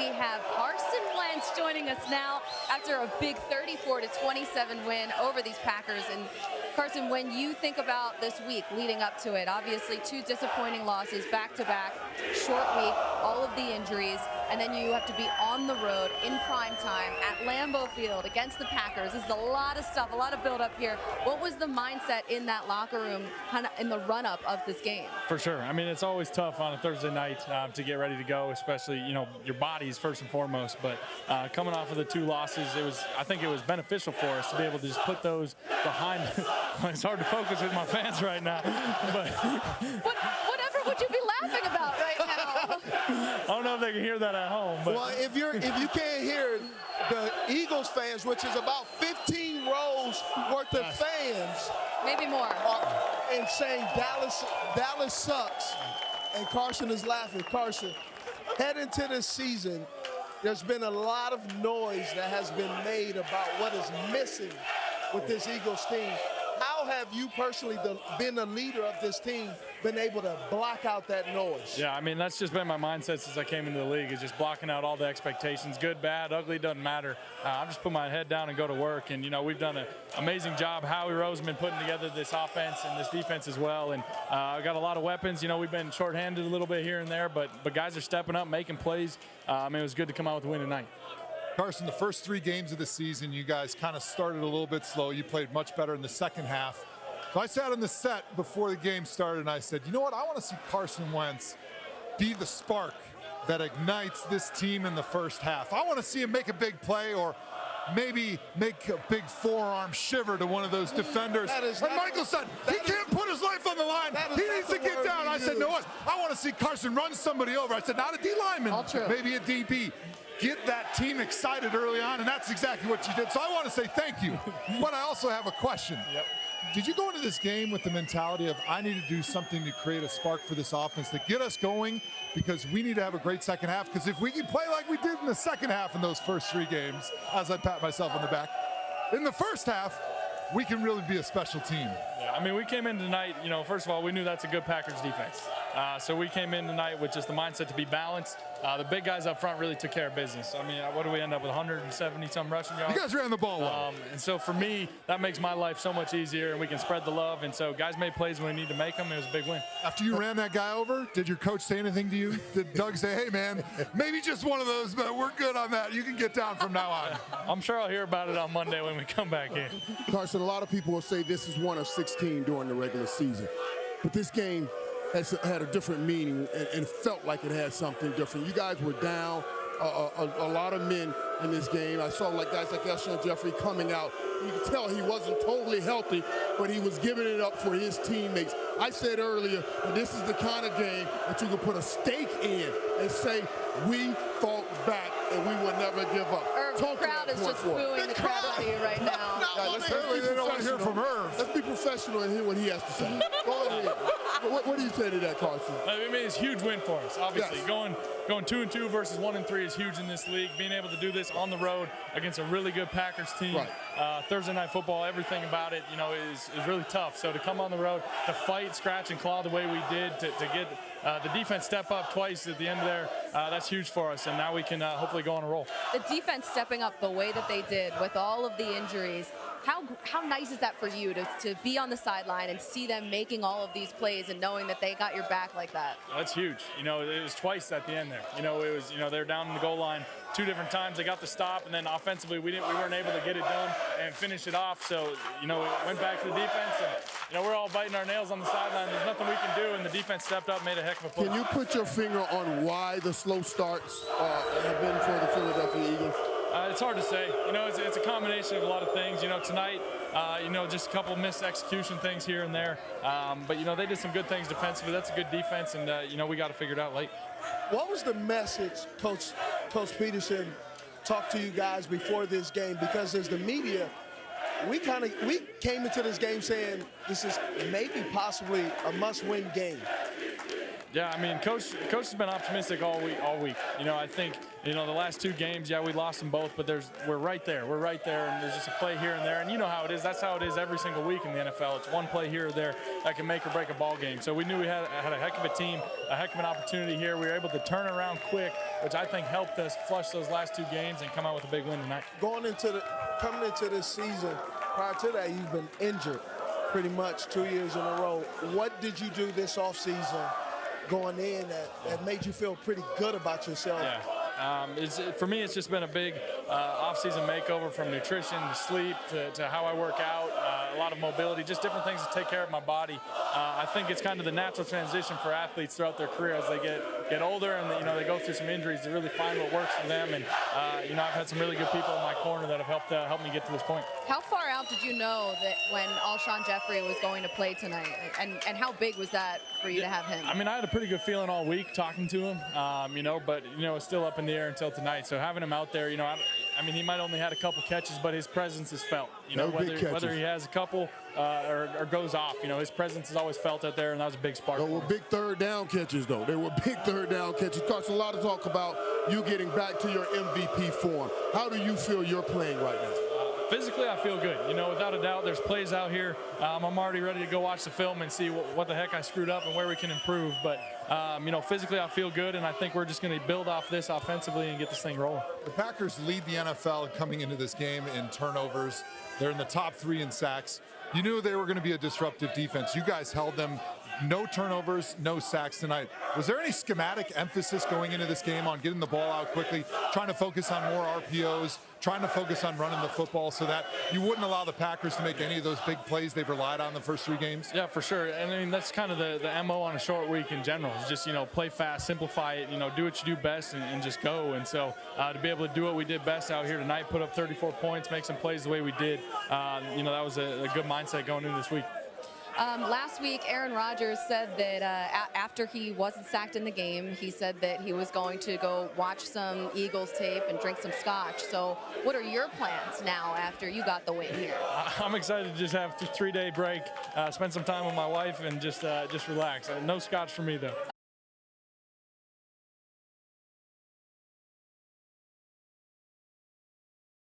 we have Carson Wentz joining us now after a big 34-27 win over these Packers. And Carson, when you think about this week leading up to it, obviously 2 disappointing losses back-to-back, short week, all of the injuries, and then you have to be on the road in prime time at Lambeau Field against the Packers. This is a lot of stuff, a lot of build-up here. What was the mindset in that locker room kind of in the run-up of this game? For sure. I mean, it's always tough on a Thursday night to get ready to go, especially, your body's first and foremost. But coming off of the 2 losses, I think it was beneficial for us to be able to just put those behind. It's hard to focus with my fans right now. But whatever would you be laughing about right now? I don't know if they can hear that at home. But. Well, if you can't hear the Eagles fans, which is about 15 rows worth of fans, maybe more, and saying Dallas sucks, and Carson is laughing. Carson, head into this season, there's been a lot of noise that has been made about what is missing with this Eagles team. How have you personally, been the leader of this team, been able to block out that noise? Yeah, I mean, that's just been my mindset since I came into the league, is just blocking out all the expectations. Good, bad, ugly, doesn't matter. I just put my head down and go to work. And, we've done an amazing job. Howie Roseman putting together this offense and this defense as well. And I've got a lot of weapons. We've been shorthanded a little bit here and there, but guys are stepping up, making plays. It was good to come out with a win tonight. Carson, the first 3 games of the season, you guys kind of started a little bit slow. You played much better in the second half. So I sat on the set before the game started and I said, you know what? I want to see Carson Wentz be the spark that ignites this team in the first half. I want to see him make a big play or maybe make a big forearm shiver to one of those defenders. And Michael said, he can't put his life on the line. He needs to get down. I said, no, what? I want to see Carson run somebody over. I said, not a D lineman, maybe a DB. Get that team excited early on, and that's exactly what you did. So I want to say thank you. But I also have a question. Yep. Did you go into this game with the mentality of, I need to do something to create a spark for this offense to get us going, because we need to have a great second half? Because if we can play like we did in the second half in those first 3 games, as I pat myself on the back, in the first half, we can really be a special team. Yeah, I mean, we came in tonight, first of all, we knew that's a good Packers defense. So we came in tonight with just the mindset to be balanced. The big guys up front really took care of business. I mean, what do we end up with, 170-some rushing yards? You guys ran the ball well. And so for me, that makes my life so much easier, and we can spread the love. And so guys made plays when we need to make them. It was a big win. After you ran that guy over, did your coach say anything to you? Did Doug say, hey, man, maybe just one of those, but we're good on that. You can get down from now on. I'm sure I'll hear about it on Monday when we come back in. Carson, a lot of people will say this is one of 16 during the regular season. But this game has had a different meaning and felt like it had something different. You guys were down a lot of men in this game. I saw guys like Elshon Jeffrey coming out. You could tell he wasn't totally healthy, but he was giving it up for his teammates. I said earlier that this is the kind of game that you can put a stake in and say, we fought back and we will never give up. The crowd is just booing the crowd at you right now. They don't want to hear from Irv. Let's be professional and hear what he has to say. Go ahead. What do you say to that, Carson? I mean, it's a huge win for us, obviously. Yes. Going 2-2 versus 1-3 is huge in this league. Being able to do this on the road against a really good Packers team, Thursday night football, everything about it, is really tough. So to come on the road, to fight, scratch, and claw the way we did, to get the defense step up twice at the end there, that's huge for us. And now we can hopefully go on a roll. The defense stepping up the way that they did with all of the injuries, how nice is that for you to be on the sideline and see them making all of these plays and knowing that they got your back like that? That's huge. It was twice at the end there. It was, they were down in the goal line 2 different times. They got the stop, and then offensively we weren't able to get it done and finish it off. So, we went back to the defense, and we're all biting our nails on the sideline. There's nothing we can do, and the defense stepped up, made a heck of a play. Can you put your finger on why the slow starts have been for the Philadelphia Eagles? It's hard to say. It's a combination of a lot of things. Tonight, just a couple missed execution things here and there. But, they did some good things defensively. That's a good defense, and, we got to figure it out late. What was the message Coach Peterson talked to you guys before this game? Because as the media, we came into this game saying this is maybe possibly a must-win game. Yeah, I mean, coach has been optimistic all week. You know, I think, you know, the last 2 games, yeah, we lost them both, but we're right there. We're right there, and there's just a play here and there. And you know how it is. That's how it is every single week in the NFL. It's one play here or there that can make or break a ball game. So we knew we had a heck of a team, a heck of an opportunity here. We were able to turn around quick, which I think helped us flush those last 2 games and come out with a big win tonight. Coming into this season, prior to that, you've been injured pretty much 2 years in a row. What did you do this offseason going in that made you feel pretty good about yourself? Yeah. For me, it's just been a big off-season makeover, from nutrition to sleep to how I work out, a lot of mobility, just different things to take care of my body. I think it's kind of the natural transition for athletes throughout their career as they get older and you know they go through some injuries to really find what works for them. And you know, I've had some really good people in my corner that have helped me get to this point. How far out did you know that when Alshon Jeffrey was going to play tonight, and how big was that for you to have him? I mean, I had a pretty good feeling all week talking to him, you know, but you know it's still up in the air until tonight. So having him out there, you know, I mean, he might only had a couple catches, but his presence is felt. You know, whether he has a couple or goes off, you know, his presence is always felt out there, and that was a big spark. They were big third down catches, though. They were big third down catches. Carson, a lot of talk about you getting back to your MVP form. How do you feel you're playing right now? Physically, I feel good. You know, without a doubt, there's plays out here. I'm already ready to go watch the film and see what the heck I screwed up and where we can improve. But, you know, physically, I feel good, and I think we're just going to build off this offensively and get this thing rolling. The Packers lead the NFL coming into this game in turnovers. They're in the top 3 in sacks. You knew they were going to be a disruptive defense. You guys held them. No turnovers, no sacks tonight. Was there any schematic emphasis going into this game on getting the ball out quickly, trying to focus on more RPOs, trying to focus on running the football so that you wouldn't allow the Packers to make any of those big plays they've relied on the first 3 games? Yeah, for sure. And I mean, that's kind of the MO on a short week in general. It's just, you know, play fast, simplify it, you know, do what you do best and just go. And so to be able to do what we did best out here tonight, put up 34 points, make some plays the way we did, you know, that was a good mindset going into this week. Last week, Aaron Rodgers said that after he wasn't sacked in the game, he said that he was going to go watch some Eagles tape and drink some scotch. So what are your plans now after you got the win here? I'm excited to just have a 3-day break, spend some time with my wife, and just relax. No scotch for me, though.